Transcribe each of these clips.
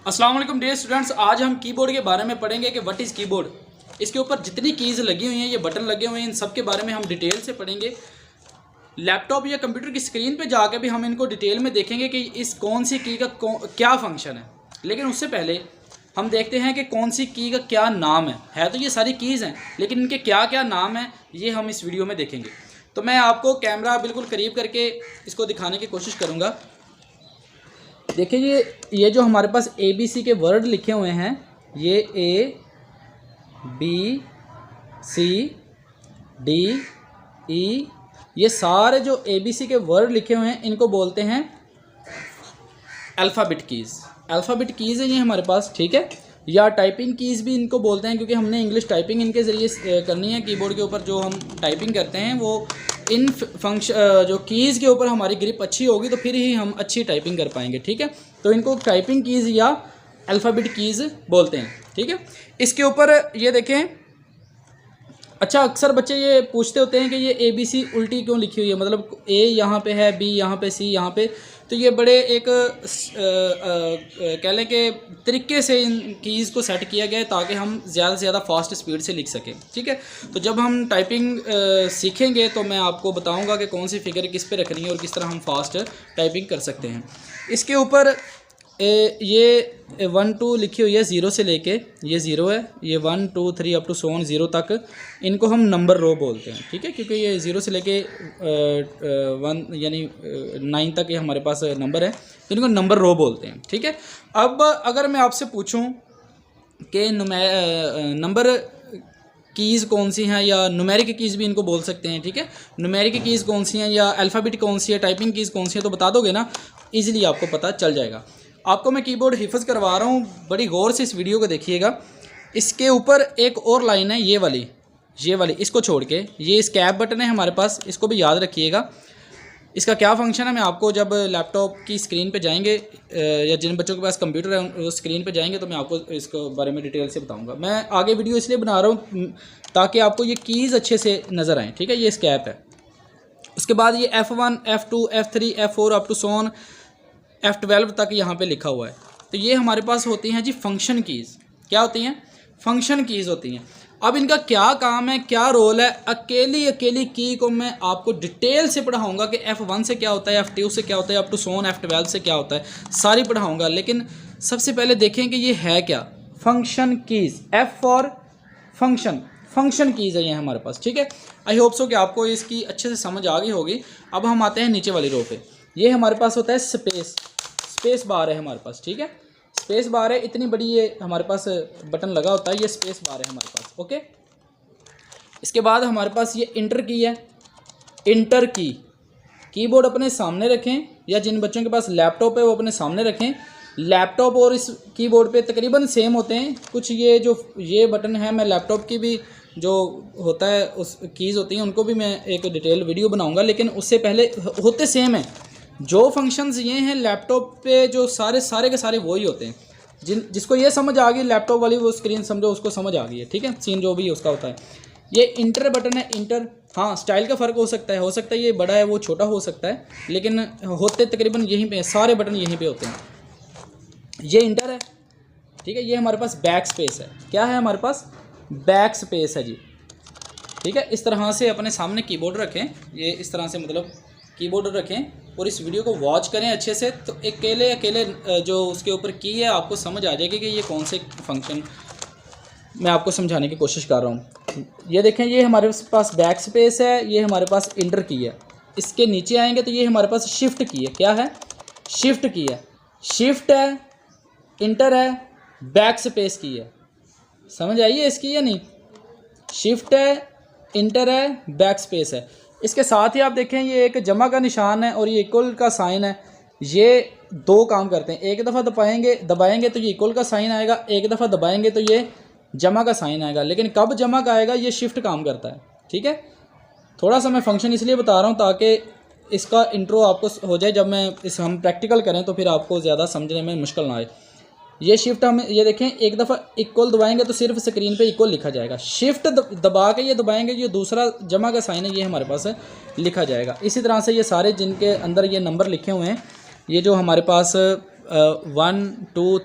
अस्सलाम वालेकुम dear students, आज हम कीबोर्ड के बारे में पढ़ेंगे कि व्हाट इज़ कीबोर्ड। इसके ऊपर जितनी कीज़ लगी हुई हैं, ये बटन लगे हुए हैं, इन सब के बारे में हम डिटेल से पढ़ेंगे। लैपटॉप या कंप्यूटर की स्क्रीन पे जाकर भी हम इनको डिटेल में देखेंगे कि इस कौन सी की का क्या फंक्शन है। लेकिन उससे पहले हम देखते हैं कि कौन सी की का क्या नाम है तो ये सारी कीज़ हैं, लेकिन इनके क्या क्या नाम हैं ये हम इस वीडियो में देखेंगे। तो मैं आपको कैमरा बिल्कुल करीब करके इसको दिखाने की कोशिश करूँगा। देखिए ये जो हमारे पास ABC के वर्ड लिखे हुए हैं, ये ABCDE, ये सारे जो ABC के वर्ड लिखे हुए हैं इनको बोलते हैं अल्फ़ाबेट कीज़। अल्फ़ाबेट कीज़ है ये हमारे पास, ठीक है। या टाइपिंग कीज़ भी इनको बोलते हैं, क्योंकि हमने इंग्लिश टाइपिंग इनके ज़रिए करनी है। कीबोर्ड के ऊपर जो हम टाइपिंग करते हैं वो इन जो कीज़ के ऊपर हमारी ग्रिप अच्छी होगी तो फिर ही हम अच्छी टाइपिंग कर पाएंगे, ठीक है। तो इनको टाइपिंग कीज़ या अल्फ़ाबेट कीज़ बोलते हैं, ठीक है। इसके ऊपर ये देखें, अच्छा अक्सर बच्चे ये पूछते होते हैं कि ये ABC उल्टी क्यों लिखी हुई है, मतलब A यहाँ पे है, B यहाँ पे, C यहाँ पे। तो ये बड़े एक कह लें कि तरीके से इन कीज़ को सेट किया गया है ताकि हम ज़्यादा से ज़्यादा फास्ट स्पीड से लिख सकें, ठीक है। तो जब हम टाइपिंग सीखेंगे तो मैं आपको बताऊंगा कि कौन सी फिगर किस पे रखनी है और किस तरह हम फास्ट टाइपिंग कर सकते हैं। इसके ऊपर ये 1 2 लिखी हुई है, 0 से लेके ये 0 है, ये 1 2 3 अप टू सो ऑन 0 तक, इनको हम नंबर रो बोलते हैं, ठीक है। क्योंकि ये 0 से लेके 1 यानी 9 तक ये हमारे पास नंबर है, तो इनको नंबर रो बोलते हैं, ठीक है। अब अगर मैं आपसे पूछूं कि नंबर कीज़ कौन सी हैं या न्यूमेरिक कीज़ भी इनको बोल सकते हैं, ठीक है। न्यूमेरिक कीज़ कौन सी हैं या अल्फ़ाबेट कौन सी है, टाइपिंग कीज़ कौन सी है, तो बता दोगे ना, ईज़िली आपको पता चल जाएगा। आपको मैं कीबोर्ड हिफ्ज़ करवा रहा हूँ, बड़ी गौर से इस वीडियो को देखिएगा। इसके ऊपर एक और लाइन है, ये वाली, इसको छोड़ के ये स्कैप बटन है हमारे पास, इसको भी याद रखिएगा। इसका क्या फंक्शन है मैं आपको जब लैपटॉप की स्क्रीन पे जाएंगे या जिन बच्चों के पास कंप्यूटर है उस स्क्रीन पे जाएंगे तो मैं आपको इसके बारे में डिटेल से बताऊंगा। मैं आगे वीडियो इसलिए बना रहा हूँ ताकि आपको ये कीज़ अच्छे से नज़र आएँ, ठीक है। ये स्कैप है। उसके बाद ये F1 F2 F3 F4 up to so on F12 तक यहाँ पे लिखा हुआ है। तो ये हमारे पास होती हैं जी फंक्शन कीज़। क्या होती हैं? फंक्शन कीज़ होती हैं। अब इनका क्या काम है, क्या रोल है, अकेली की को मैं आपको डिटेल से पढ़ाऊँगा कि F1 से क्या होता है, F2 से क्या होता है, up to so on F12 से क्या होता है, सारी पढ़ाऊँगा। लेकिन सबसे पहले देखें कि ये है क्या, function keys. F for function keys है ये हमारे पास, ठीक है। आई होप सो कि आपको इसकी अच्छे से समझ आ गई होगी। अब हम आते हैं नीचे वाली रो पे। ये हमारे पास होता है स्पेस बार है हमारे पास, ठीक है। स्पेस बार है, इतनी बड़ी ये हमारे पास बटन लगा होता है, ये स्पेस बार है हमारे पास, ओके। इसके बाद हमारे पास ये इंटर की है, इंटर कीबोर्ड अपने सामने रखें, या जिन बच्चों के पास लैपटॉप है वो अपने सामने रखें। लैपटॉप और इस कीबोर्ड पे तकरीबन सेम होते हैं कुछ। ये बटन है, मैं लैपटॉप की भी जो होता है उस कीज़ होती हैं उनको भी मैं एक डिटेल वीडियो बनाऊंगा, लेकिन उससे पहले होते सेम है। जो फंक्शंस ये हैं लैपटॉप पे जो सारे के सारे वही होते हैं। जिसको ये समझ आ गई लैपटॉप वाली वो स्क्रीन समझो, उसको समझ आ गई है, ठीक है। सीन जो भी उसका होता है। ये इंटर बटन है, इंटर, हाँ स्टाइल का फ़र्क हो सकता है ये बड़ा है वो छोटा हो सकता है, लेकिन होते तकरीबन यहीं पे, सारे बटन यहीं पे होते हैं। ये इंटर है, ठीक है। ये हमारे पास बैक स्पेस है। क्या है हमारे पास? बैक स्पेस है जी, ठीक है। इस तरह से अपने सामने कीबोर्ड रखें, ये इस तरह से मतलब कीबोर्ड रखें और इस वीडियो को वॉच करें अच्छे से, तो अकेले जो उसके ऊपर की है आपको समझ आ जाएगी कि ये कौन से फंक्शन मैं आपको समझाने की कोशिश कर रहा हूँ। ये देखें, ये हमारे पास बैक स्पेस है, ये हमारे पास इंटर की है। इसके नीचे आएंगे तो ये हमारे पास शिफ्ट की है। क्या है? शिफ्ट की है। शिफ्ट है, इंटर है, बैक स्पेस की है। समझ आइए इसकी या नहीं? शिफ्ट है, इंटर है, बैक स्पेस है। इसके साथ ही आप देखें ये एक जमा का निशान है और ये इक्वल का साइन है। ये दो काम करते हैं, एक दफ़ा दबाएंगे तो ये इक्वल का साइन आएगा, एक दफ़ा दबाएंगे तो ये जमा का साइन आएगा। लेकिन कब जमा का आएगा, ये शिफ्ट काम करता है, ठीक है। थोड़ा सा मैं फंक्शन इसलिए बता रहा हूँ ताकि इसका इंट्रो आपको हो जाए, जब हम प्रैक्टिकल करें तो फिर आपको ज़्यादा समझने में मुश्किल ना आए। ये शिफ्ट हम ये देखें, एक दफ़ा इक्वल दबाएंगे तो सिर्फ स्क्रीन पे इक्वल लिखा जाएगा। शिफ्ट दबा के ये दबाएंगे, ये दूसरा जमा का साइन है, ये हमारे पास लिखा जाएगा। इसी तरह से ये सारे जिनके अंदर ये नंबर लिखे हुए हैं, ये जो हमारे पास 1 2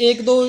1-2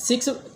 6